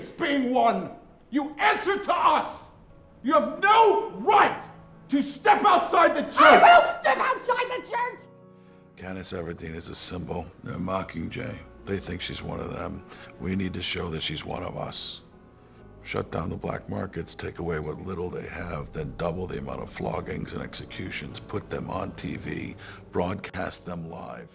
it's being won. You answer to us. You have no right to step outside the church. I will step outside the church. Candace Everdeen is a symbol. They're mocking Jay. They think she's one of them. We need to show that she's one of us. Shut down the black markets, take away what little they have, then double the amount of floggings and executions, put them on TV, broadcast them live.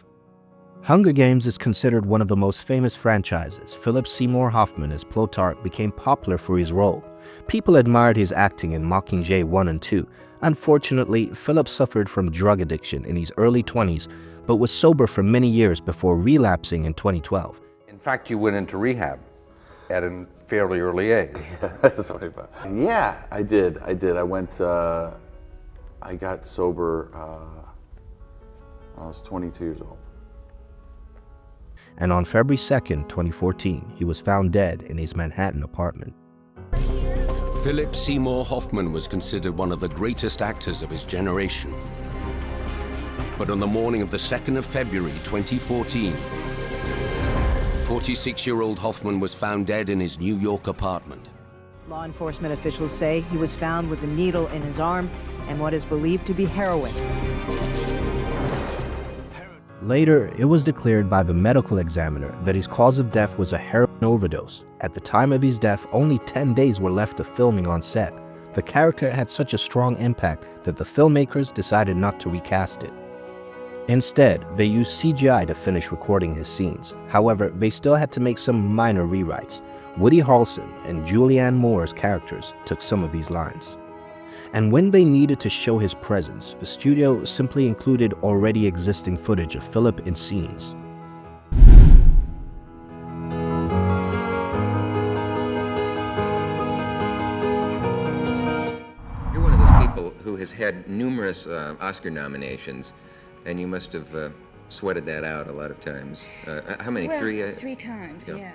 Hunger Games is considered one of the most famous franchises. Philip Seymour Hoffman as Plutarch became popular for his role. People admired his acting in Mockingjay 1 and 2. Unfortunately, Philip suffered from drug addiction in his early 20s, but was sober for many years before relapsing in 2012. In fact, you went into rehab at a fairly early age. That's what I thought. Yeah, I did. I went, I got sober, I was 22 years old. And on February 2nd, 2014, he was found dead in his Manhattan apartment. Philip Seymour Hoffman was considered one of the greatest actors of his generation. But on the morning of the 2nd of February 2014, 46-year-old Hoffman was found dead in his New York apartment. Law enforcement officials say he was found with a needle in his arm and what is believed to be heroin. Later, it was declared by the medical examiner that his cause of death was a heroin overdose. At the time of his death, only 10 days were left of filming on set. The character had such a strong impact that the filmmakers decided not to recast it. Instead, they used CGI to finish recording his scenes. However, they still had to make some minor rewrites. Woody Harrelson and Julianne Moore's characters took some of these lines. And when they needed to show his presence, the studio simply included already existing footage of Philip in scenes. You're one of those people who has had numerous Oscar nominations, and you must have sweated that out a lot of times. How many? Well, three? Three times, yeah. yes.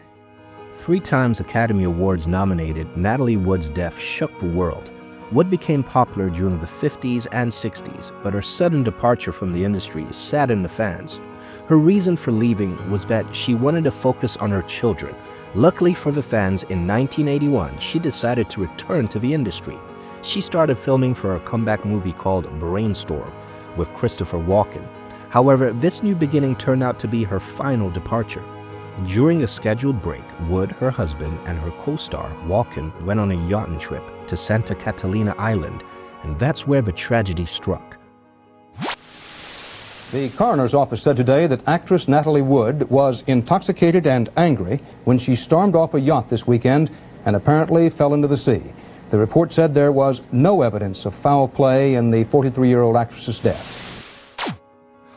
3 times Academy Awards nominated, Natalie Wood's death shook the world. Wood became popular during the 50s and 60s, but her sudden departure from the industry saddened the fans. Her reason for leaving was that she wanted to focus on her children. Luckily for the fans, in 1981, she decided to return to the industry. She started filming for a comeback movie called Brainstorm with Christopher Walken. However, this new beginning turned out to be her final departure. During a scheduled break, Wood, her husband, and her co-star, Walken, went on a yachting trip to Santa Catalina Island, and that's where the tragedy struck. The coroner's office said today that actress Natalie Wood was intoxicated and angry when she stormed off a yacht this weekend and apparently fell into the sea. The report said there was no evidence of foul play in the 43-year-old actress's death.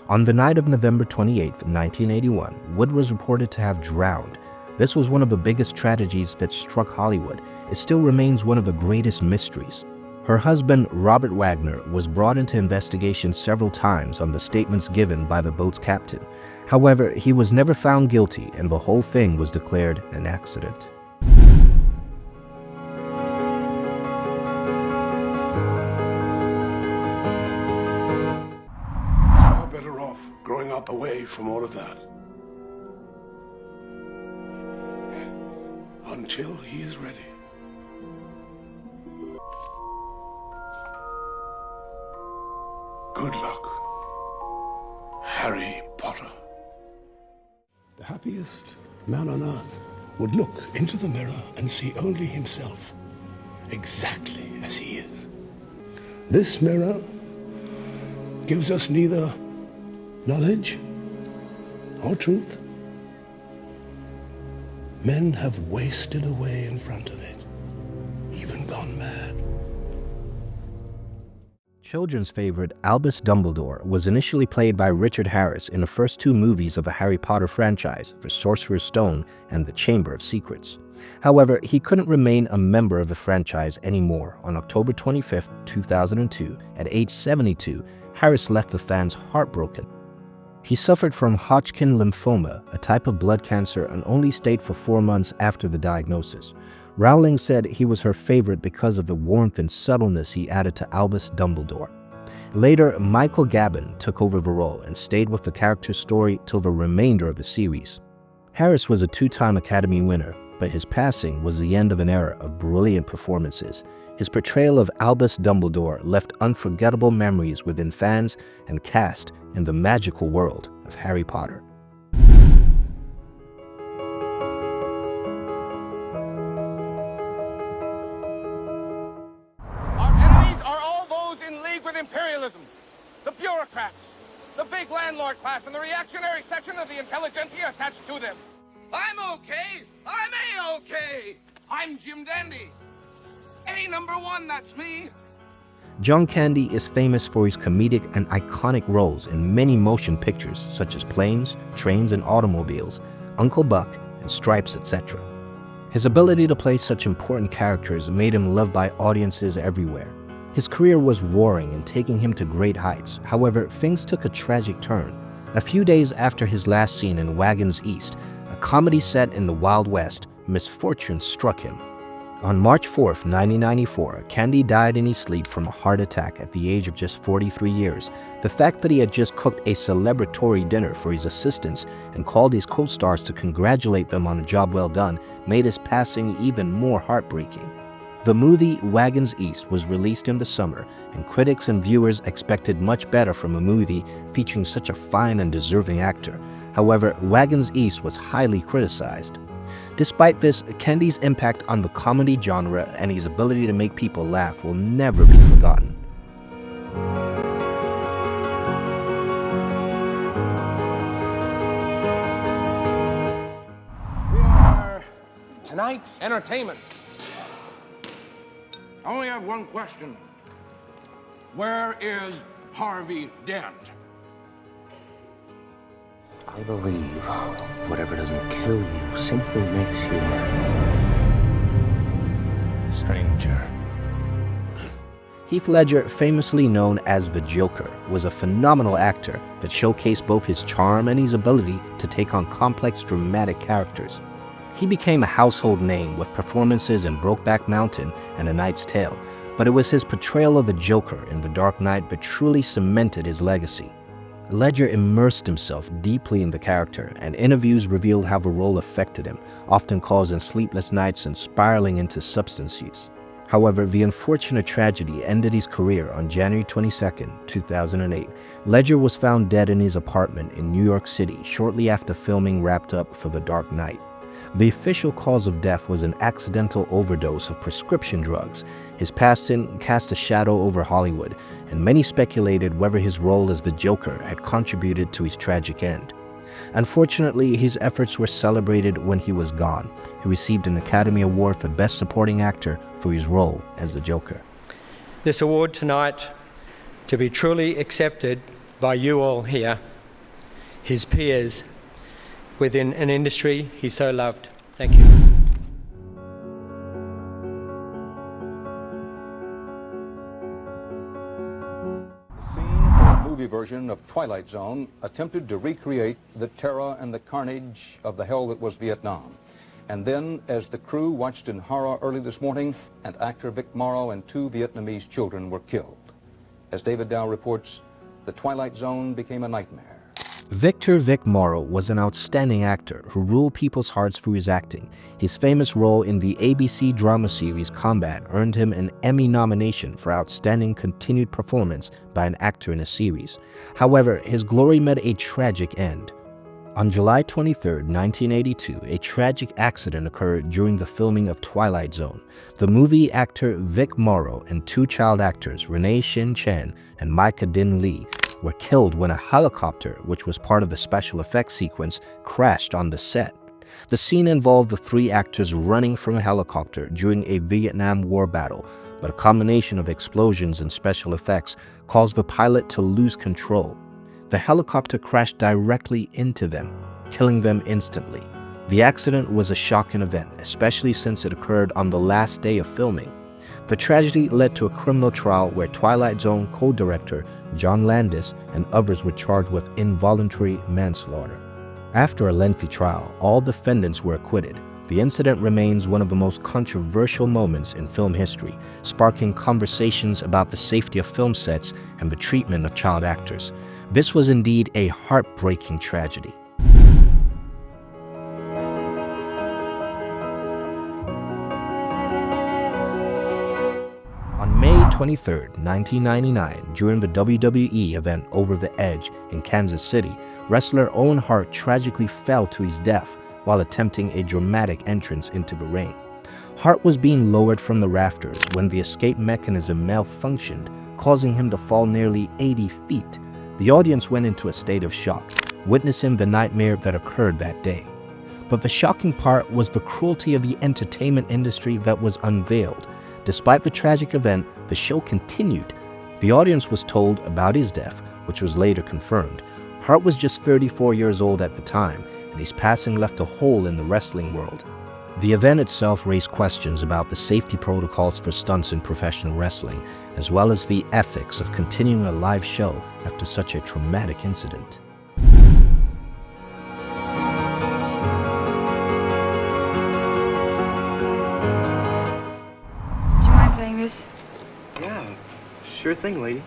On the night of November 28, 1981, Wood was reported to have drowned. This was one of the biggest tragedies that struck Hollywood. It still remains one of the greatest mysteries. Her husband, Robert Wagner, was brought into investigation several times on the statements given by the boat's captain. However, he was never found guilty, and the whole thing was declared an accident. Growing up away from all of that. Until he is ready. Good luck, Harry Potter. The happiest man on earth would look into the mirror and see only himself, exactly as he is. This mirror gives us neither knowledge or truth. Men have wasted away in front of it, even gone mad. Children's favorite Albus Dumbledore was initially played by Richard Harris in the first 2 movies of the Harry Potter franchise, The Sorcerer's Stone and The Chamber of Secrets. However, he couldn't remain a member of the franchise anymore. On October 25, 2002, at age 72, Harris left the fans heartbroken. He suffered from Hodgkin lymphoma, a type of blood cancer, and only stayed for 4 months after the diagnosis. Rowling said he was her favorite because of the warmth and subtleness he added to Albus Dumbledore. Later, Michael Gambon took over the role and stayed with the character's story till the remainder of the series. Harris was a 2-time Academy winner. but his passing was the end of an era of brilliant performances. His portrayal of Albus Dumbledore left unforgettable memories within fans and cast in the magical world of Harry Potter. Our enemies are all those in league with imperialism, the bureaucrats, the big landlord class, and the reactionary section of the intelligentsia attached to them. I'm okay. I'm A-okay. I'm Jim Dandy. A number one, that's me. John Candy is famous for his comedic and iconic roles in many motion pictures such as Planes, Trains, and Automobiles, Uncle Buck, and Stripes, etc. His ability to play such important characters made him loved by audiences everywhere. His career was roaring and taking him to great heights. However, things took a tragic turn. A few days after his last scene in Wagons East, a comedy set in the Wild West, misfortune struck him. On March 4th, 1994, Candy died in his sleep from a heart attack at the age of just 43 years. The fact that he had just cooked a celebratory dinner for his assistants and called his co-stars to congratulate them on a job well done made his passing even more heartbreaking. The movie Wagons East was released in the summer, and critics and viewers expected much better from a movie featuring such a fine and deserving actor. However, Wagons East was highly criticized. Despite this, Candy's impact on the comedy genre and his ability to make people laugh will never be forgotten. We are tonight's entertainment. I only have one question. Where is Harvey Dent? I believe whatever doesn't kill you simply makes you stranger. Heath Ledger, famously known as the Joker, was a phenomenal actor that showcased both his charm and his ability to take on complex, dramatic characters. He became a household name with performances in Brokeback Mountain and A Knight's Tale, but it was his portrayal of the Joker in The Dark Knight that truly cemented his legacy. Ledger immersed himself deeply in the character, and interviews revealed how the role affected him, often causing sleepless nights and spiraling into substance use. However, the unfortunate tragedy ended his career on January 22, 2008. Ledger was found dead in his apartment in New York City shortly after filming wrapped up for The Dark Knight. The official cause of death was an accidental overdose of prescription drugs. His passing cast a shadow over Hollywood, and many speculated whether his role as the Joker had contributed to his tragic end. Unfortunately, his efforts were celebrated when he was gone. He received an Academy Award for Best Supporting Actor for his role as the Joker. This award tonight, to be truly accepted by you all here, his peers, within an industry he so loved. Thank you. The scene from a movie version of Twilight Zone attempted to recreate the terror and the carnage of the hell that was Vietnam. And then, as the crew watched in horror early this morning, and actor Vic Morrow and 2 Vietnamese children were killed. As David Dow reports, the Twilight Zone became a nightmare. Victor Vic Morrow was an outstanding actor who ruled people's hearts through his acting. His famous role in the ABC drama series Combat earned him an Emmy nomination for outstanding continued performance by an actor in a series. However, his glory met a tragic end. On July 23, 1982, a tragic accident occurred during the filming of Twilight Zone. The movie actor Vic Morrow and 2 child actors, Renee Shin Chen and Micah Din Lee, were killed when a helicopter, which was part of the special effects sequence, crashed on the set. The scene involved the 3 actors running from a helicopter during a Vietnam War battle, but a combination of explosions and special effects caused the pilot to lose control. The helicopter crashed directly into them, killing them instantly. The accident was a shocking event, especially since it occurred on the last day of filming. The tragedy led to a criminal trial where Twilight Zone co-director John Landis and others were charged with involuntary manslaughter. After a lengthy trial, all defendants were acquitted. The incident remains one of the most controversial moments in film history, sparking conversations about the safety of film sets and the treatment of child actors. This was indeed a heartbreaking tragedy. 23, 1999, during the WWE event Over the Edge in Kansas City, wrestler Owen Hart tragically fell to his death while attempting a dramatic entrance into the ring. Hart was being lowered from the rafters when the escape mechanism malfunctioned, causing him to fall nearly 80 feet. The audience went into a state of shock, witnessing the nightmare that occurred that day. But the shocking part was the cruelty of the entertainment industry that was unveiled. Despite the tragic event, the show continued. The audience was told about his death, which was later confirmed. Hart was just 34 years old at the time, and his passing left a hole in the wrestling world. The event itself raised questions about the safety protocols for stunts in professional wrestling, as well as the ethics of continuing a live show after such a traumatic incident. Do you mind playing this? Yeah, sure thing, lady.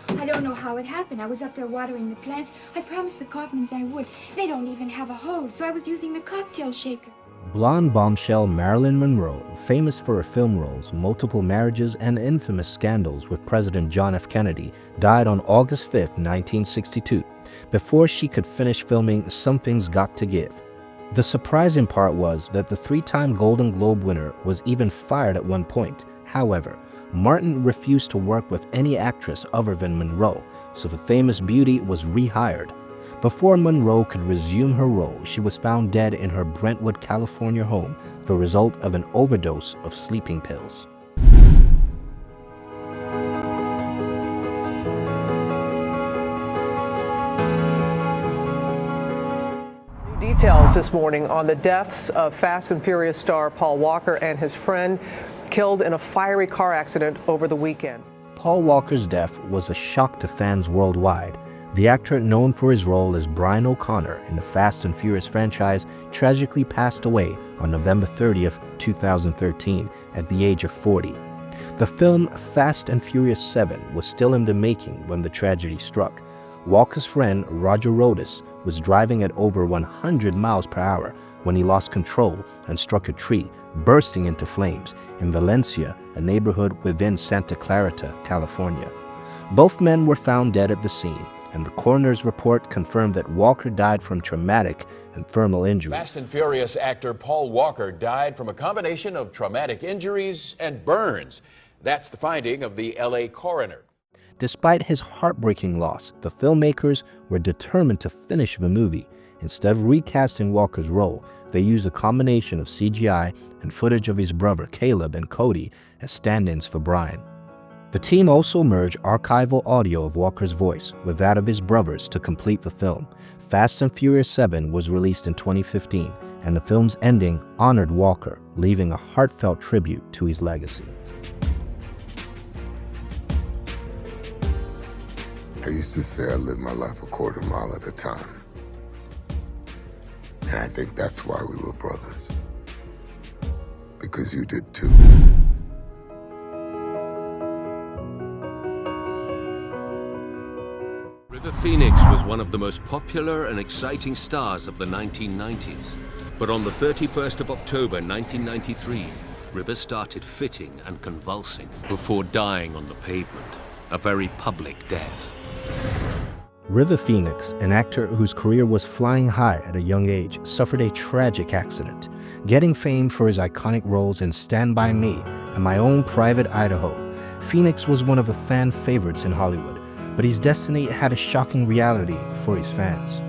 I don't know how it happened. I was up there watering the plants. I promised the Kaufmans I would. They don't even have a hose, so I was using the cocktail shaker. Blonde bombshell Marilyn Monroe, famous for her film roles, multiple marriages, and infamous scandals with President John F. Kennedy, died on August 5, 1962, before she could finish filming Something's Got to Give. The surprising part was that the three-time Golden Globe winner was even fired at one point. However, Martin refused to work with any actress other than Monroe, so the famous beauty was rehired. Before Monroe could resume her role, she was found dead in her Brentwood, California home, the result of an overdose of sleeping pills. Details this morning on the deaths of Fast and Furious star Paul Walker and his friend killed in a fiery car accident over the weekend. Paul Walker's death was a shock to fans worldwide. The actor, known for his role as Brian O'Connor in the Fast and Furious franchise, tragically passed away on November 30, 2013, at the age of 40. The film Fast and Furious 7 was still in the making when the tragedy struck. Walker's friend, Roger Rodas, was driving at over 100 miles per hour when he lost control and struck a tree, bursting into flames in Valencia, a neighborhood within Santa Clarita, California. Both men were found dead at the scene, and the coroner's report confirmed that Walker died from traumatic and thermal injuries. Fast and Furious actor Paul Walker died from a combination of traumatic injuries and burns. That's the finding of the LA coroner. Despite his heartbreaking loss, the filmmakers were determined to finish the movie. Instead of recasting Walker's role, they used a combination of CGI and footage of his brother Caleb and Cody as stand-ins for Brian. The team also merged archival audio of Walker's voice with that of his brothers to complete the film. Fast and Furious 7 was released in 2015, and the film's ending honored Walker, leaving a heartfelt tribute to his legacy. I used to say I lived my life a quarter mile at a time. And I think that's why we were brothers. Because you did too. River Phoenix was one of the most popular and exciting stars of the 1990s. But on the 31st of October 1993, River started fitting and convulsing before dying on the pavement, a very public death. River Phoenix, an actor whose career was flying high at a young age, suffered a tragic accident, getting fame for his iconic roles in Stand By Me and My Own Private Idaho. Phoenix was one of the fan favorites in Hollywood, but his destiny had a shocking reality for his fans.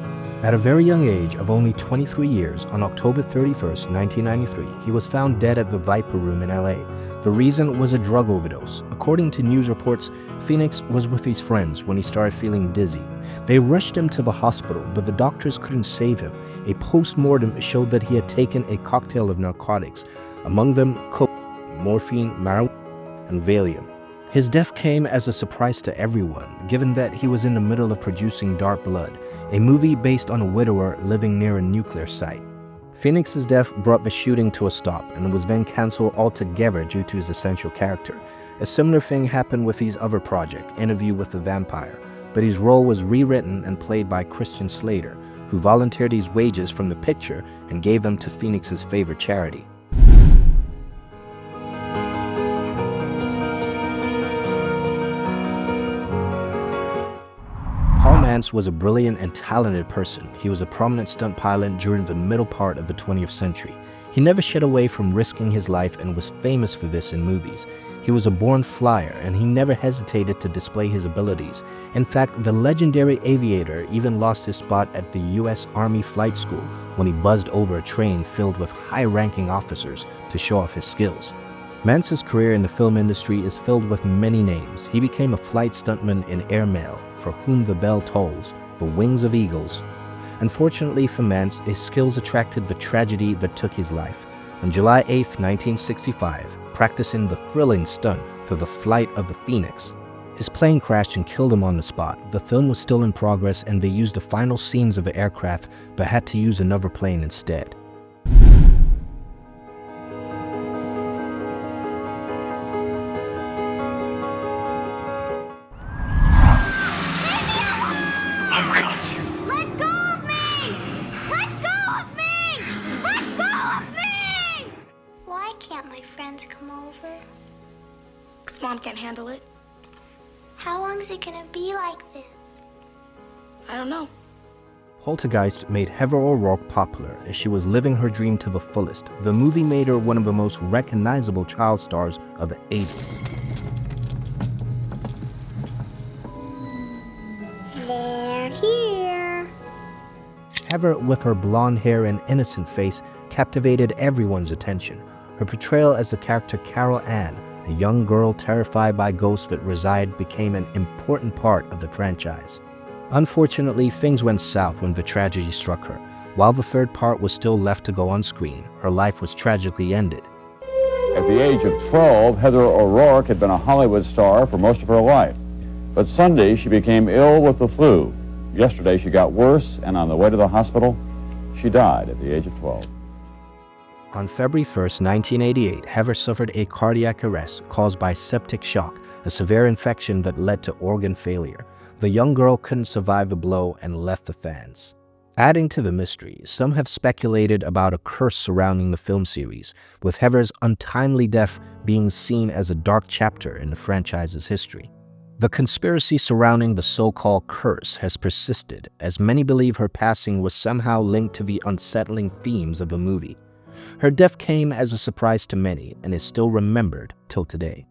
At a very young age of only 23 years, on October 31st, 1993, he was found dead at the Viper Room in LA. The reason was a drug overdose. According to news reports, Phoenix was with his friends when he started feeling dizzy. They rushed him to the hospital, but the doctors couldn't save him. A post-mortem showed that he had taken a cocktail of narcotics, among them coke, morphine, marijuana, and Valium. His death came as a surprise to everyone, given that he was in the middle of producing Dark Blood, a movie based on a widower living near a nuclear site. Phoenix's death brought the shooting to a stop and was then cancelled altogether due to his essential character. A similar thing happened with his other project, Interview with the Vampire, but his role was rewritten and played by Christian Slater, who volunteered his wages from the picture and gave them to Phoenix's favorite charity. Mance was a brilliant and talented person. He was a prominent stunt pilot during the middle part of the 20th century. He never shied away from risking his life and was famous for this in movies. He was a born flyer, and he never hesitated to display his abilities. In fact, the legendary aviator even lost his spot at the U.S. Army Flight School when he buzzed over a train filled with high-ranking officers to show off his skills. Mance's career in the film industry is filled with many names. He became a flight stuntman in Airmail, For Whom the Bell Tolls, The Wings of Eagles. Unfortunately for Mance, his skills attracted the tragedy that took his life. On July 8, 1965, practicing the thrilling stunt for the flight of the Phoenix, his plane crashed and killed him on the spot. The film was still in progress and they used the final scenes of the aircraft but had to use another plane instead. Mom can't handle it. How long is it gonna be like this? I don't know. Poltergeist made Heather O'Rourke popular as she was living her dream to the fullest. The movie made her one of the most recognizable child stars of the 80s. They're here. Heather, with her blonde hair and innocent face, captivated everyone's attention. Her portrayal as the character Carol Ann, a young girl terrified by ghosts that reside, became an important part of the franchise. Unfortunately, things went south when the tragedy struck her. While the third part was still left to go on screen, her life was tragically ended. At the age of 12, Heather O'Rourke had been a Hollywood star for most of her life. But Sunday, she became ill with the flu. Yesterday, she got worse, and on the way to the hospital, she died at the age of 12. On February 1, 1988, Heather suffered a cardiac arrest caused by septic shock, a severe infection that led to organ failure. The young girl couldn't survive the blow and left the fans. Adding to the mystery, some have speculated about a curse surrounding the film series, with Heather's untimely death being seen as a dark chapter in the franchise's history. The conspiracy surrounding the so-called curse has persisted, as many believe her passing was somehow linked to the unsettling themes of the movie. Her death came as a surprise to many and is still remembered till today.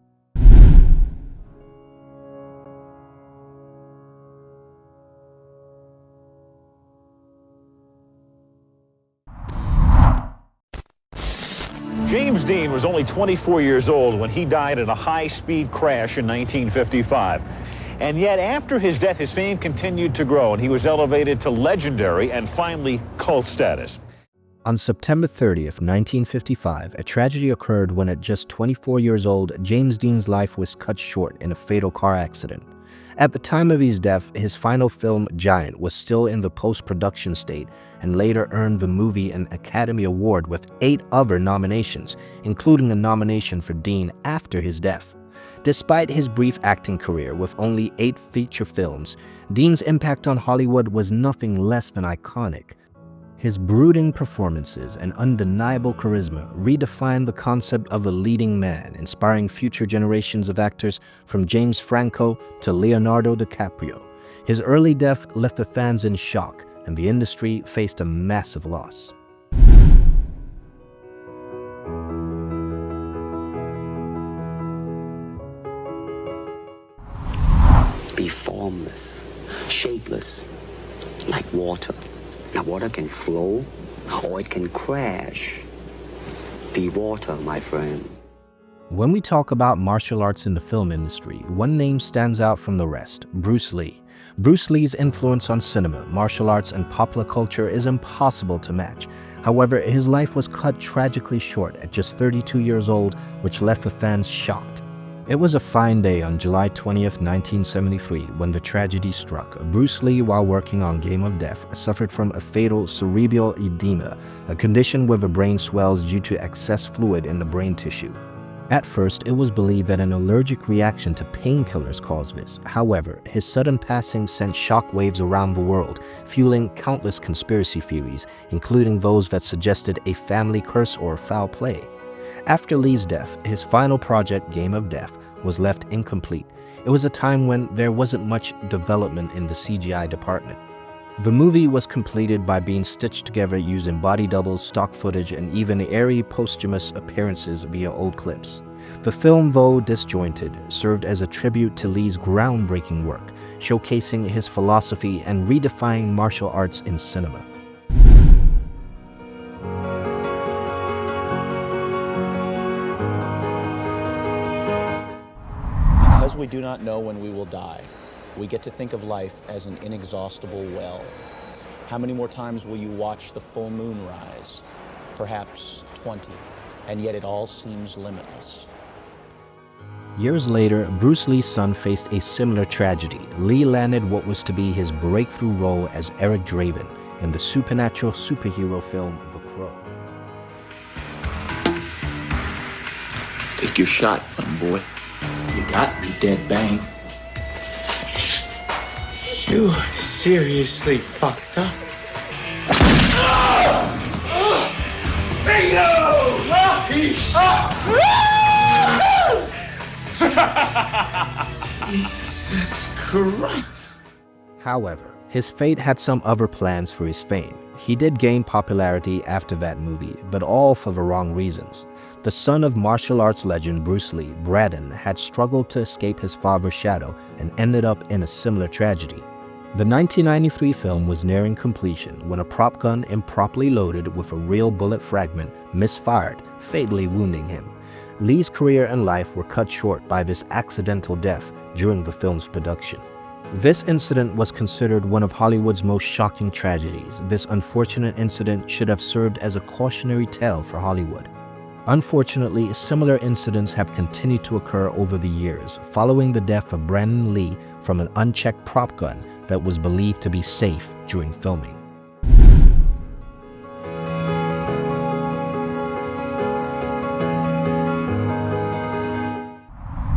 James Dean was only 24 years old when he died in a high-speed crash in 1955. And yet, after his death, his fame continued to grow, and he was elevated to legendary and finally cult status. On September 30th, 1955, a tragedy occurred when at just 24 years old, James Dean's life was cut short in a fatal car accident. At the time of his death, his final film, Giant, was still in the post-production state and later earned the movie an Academy Award with 8 other nominations, including a nomination for Dean after his death. Despite his brief acting career with only 8 feature films, Dean's impact on Hollywood was nothing less than iconic. His brooding performances and undeniable charisma redefined the concept of a leading man, inspiring future generations of actors from James Franco to Leonardo DiCaprio. His early death left the fans in shock, and the industry faced a massive loss. Be formless, shapeless, like water. Now, water can flow, or it can crash. Be water, my friend. When we talk about martial arts in the film industry, one name stands out from the rest: Bruce Lee. Bruce Lee's influence on cinema, martial arts, and popular culture is impossible to match. However, his life was cut tragically short at just 32 years old, which left the fans shocked. It was a fine day on July 20th, 1973, when the tragedy struck. Bruce Lee, while working on Game of Death, suffered from a fatal cerebral edema, a condition where the brain swells due to excess fluid in the brain tissue. At first, it was believed that an allergic reaction to painkillers caused this. However, his sudden passing sent shockwaves around the world, fueling countless conspiracy theories, including those that suggested a family curse or foul play. After Lee's death, his final project, Game of Death, was left incomplete. It was a time when there wasn't much development in the CGI department. The movie was completed by being stitched together using body doubles, stock footage, and even airy posthumous appearances via old clips. The film, though disjointed, served as a tribute to Lee's groundbreaking work, showcasing his philosophy and redefining martial arts in cinema. Because we do not know when we will die, we get to think of life as an inexhaustible well. How many more times will you watch the full moon rise? Perhaps 20, and yet it all seems limitless. Years later, Bruce Lee's son faced a similar tragedy. Lee landed what was to be his breakthrough role as Eric Draven in the supernatural superhero film The Crow. Take your shot, fun boy. You got me, dead bang. You seriously fucked up. Bingo! Jesus Christ. However, his fate had some other plans for his fame. He did gain popularity after that movie, but all for the wrong reasons. The son of martial arts legend Bruce Lee, Braden, had struggled to escape his father's shadow and ended up in a similar tragedy. The 1993 film was nearing completion when a prop gun improperly loaded with a real bullet fragment misfired, fatally wounding him. Lee's career and life were cut short by this accidental death during the film's production. This incident was considered one of Hollywood's most shocking tragedies. This unfortunate incident should have served as a cautionary tale for Hollywood. Unfortunately, similar incidents have continued to occur over the years, following the death of Brandon Lee from an unchecked prop gun that was believed to be safe during filming.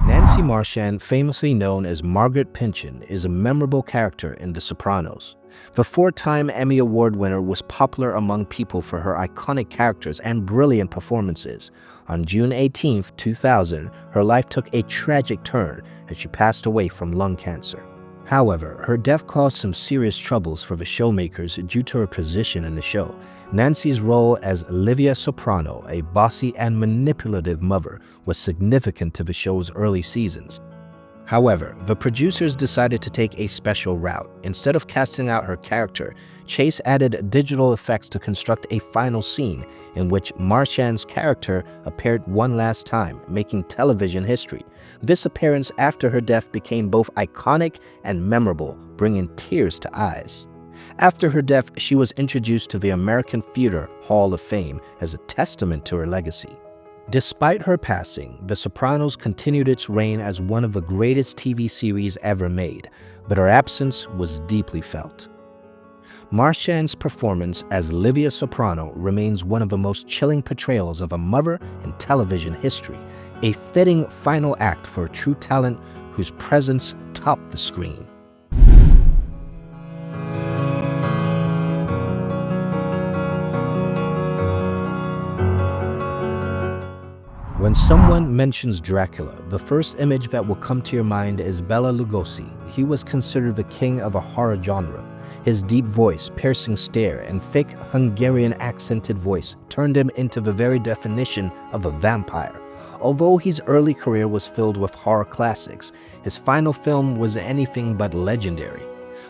Nancy Marchand, famously known as Margaret Pynchon, is a memorable character in The Sopranos. The four-time Emmy Award winner was popular among people for her iconic characters and brilliant performances. On June 18, 2000, her life took a tragic turn as she passed away from lung cancer. However, her death caused some serious troubles for the showmakers due to her position in the show. Nancy's role as Livia Soprano, a bossy and manipulative mother, was significant to the show's early seasons. However, the producers decided to take a special route. Instead of casting out her character, Chase added digital effects to construct a final scene in which Marchand's character appeared one last time, making television history. This appearance after her death became both iconic and memorable, bringing tears to eyes. After her death, she was introduced to the American Theater Hall of Fame as a testament to her legacy. Despite her passing, The Sopranos continued its reign as one of the greatest TV series ever made, but her absence was deeply felt. Marchand's performance as Livia Soprano remains one of the most chilling portrayals of a mother in television history, a fitting final act for a true talent whose presence topped the screen. When someone mentions Dracula, the first image that will come to your mind is Bela Lugosi. He was considered the king of a horror genre. His deep voice, piercing stare, and thick Hungarian accented voice turned him into the very definition of a vampire. Although his early career was filled with horror classics, his final film was anything but legendary.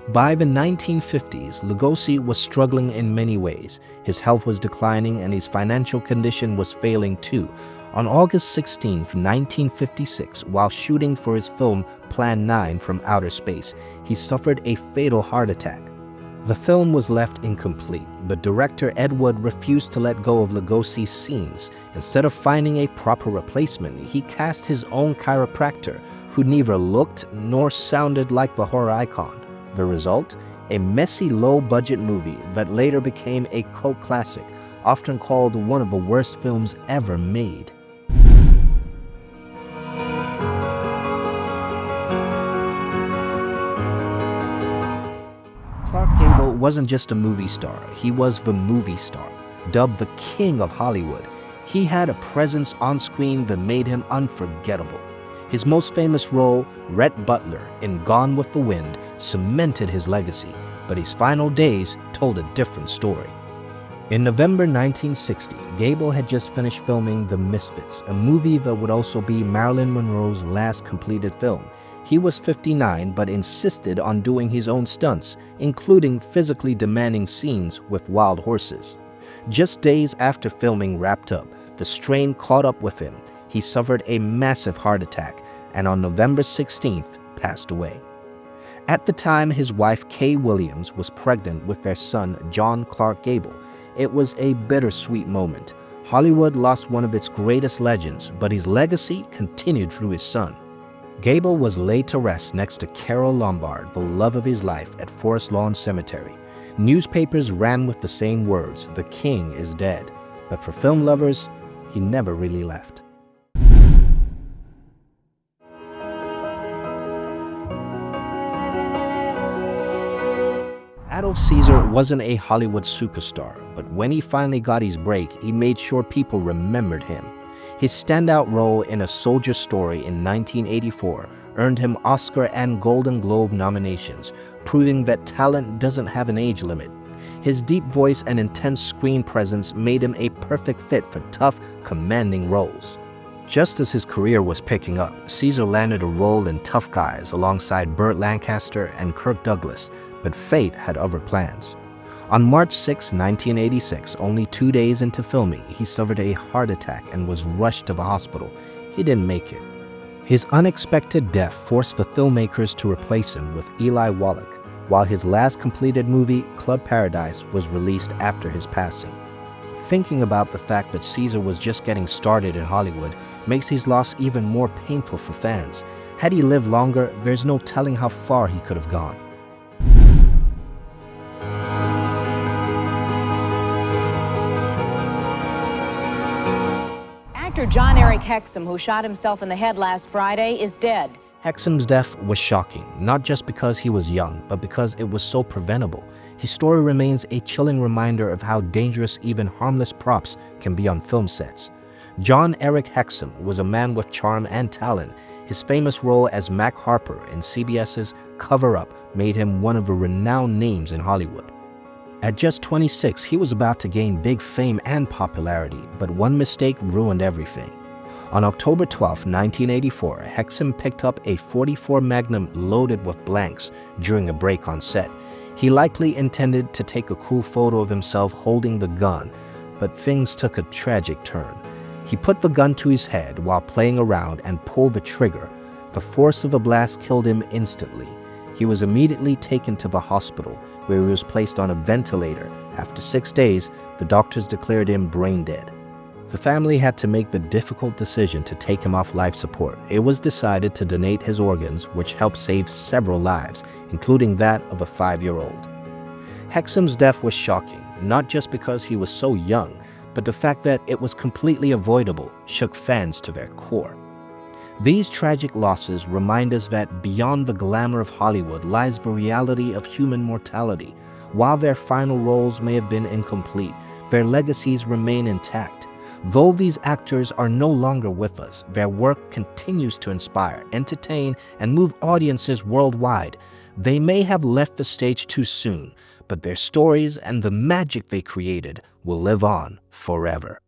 By the 1950s, Lugosi was struggling in many ways. His health was declining and his financial condition was failing too. On August 16, 1956, while shooting for his film Plan 9 from Outer Space, he suffered a fatal heart attack. The film was left incomplete, but director Ed Wood refused to let go of Lugosi's scenes. Instead of finding a proper replacement, he cast his own chiropractor, who neither looked nor sounded like the horror icon. The result? A messy, low-budget movie that later became a cult classic, often called one of the worst films ever made. Clark Gable wasn't just a movie star, he was the movie star, dubbed the king of Hollywood. He had a presence on screen that made him unforgettable. His most famous role, Rhett Butler in Gone with the Wind, cemented his legacy, but his final days told a different story. In November 1960, Gable had just finished filming The Misfits, a movie that would also be Marilyn Monroe's last completed film. He was 59 but insisted on doing his own stunts, including physically demanding scenes with wild horses. Just days after filming wrapped up, the strain caught up with him. He suffered a massive heart attack and on November 16th passed away. At the time, his wife Kay Williams was pregnant with their son John Clark Gable. It was a bittersweet moment. Hollywood lost one of its greatest legends, but his legacy continued through his son. Gable was laid to rest next to Carole Lombard, the love of his life, at Forest Lawn Cemetery. Newspapers ran with the same words, "The king is dead." But for film lovers, he never really left. Adolf Caesar wasn't a Hollywood superstar, but when he finally got his break, he made sure people remembered him. His standout role in A Soldier Story in 1984 earned him Oscar and Golden Globe nominations, proving that talent doesn't have an age limit. His deep voice and intense screen presence made him a perfect fit for tough, commanding roles. Just as his career was picking up, Caesar landed a role in Tough Guys alongside Burt Lancaster and Kirk Douglas, but fate had other plans. On March 6, 1986, only 2 days into filming, he suffered a heart attack and was rushed to the hospital. He didn't make it. His unexpected death forced the filmmakers to replace him with Eli Wallach, while his last completed movie, Club Paradise, was released after his passing. Thinking about the fact that Caesar was just getting started in Hollywood makes his loss even more painful for fans. Had he lived longer, there's no telling how far he could have gone. Actor John Eric Hexum, who shot himself in the head last Friday, is dead. Hexum's death was shocking, not just because he was young, but because it was so preventable. His story remains a chilling reminder of how dangerous even harmless props can be on film sets. John Eric Hexum was a man with charm and talent. His famous role as Mac Harper in CBS's Cover Up made him one of the renowned names in Hollywood. At just 26, he was about to gain big fame and popularity, but one mistake ruined everything. On October 12, 1984, Hexum picked up a .44 Magnum loaded with blanks during a break on set. He likely intended to take a cool photo of himself holding the gun, but things took a tragic turn. He put the gun to his head while playing around and pulled the trigger. The force of the blast killed him instantly. He was immediately taken to the hospital, where he was placed on a ventilator. After 6 days, the doctors declared him brain dead. The family had to make the difficult decision to take him off life support. It was decided to donate his organs, which helped save several lives, including that of a 5-year-old. Hexum's death was shocking, not just because he was so young, but the fact that it was completely avoidable shook fans to their core. These tragic losses remind us that beyond the glamour of Hollywood lies the reality of human mortality. While their final roles may have been incomplete, their legacies remain intact. Though these actors are no longer with us, their work continues to inspire, entertain, and move audiences worldwide. They may have left the stage too soon, but their stories and the magic they created will live on forever.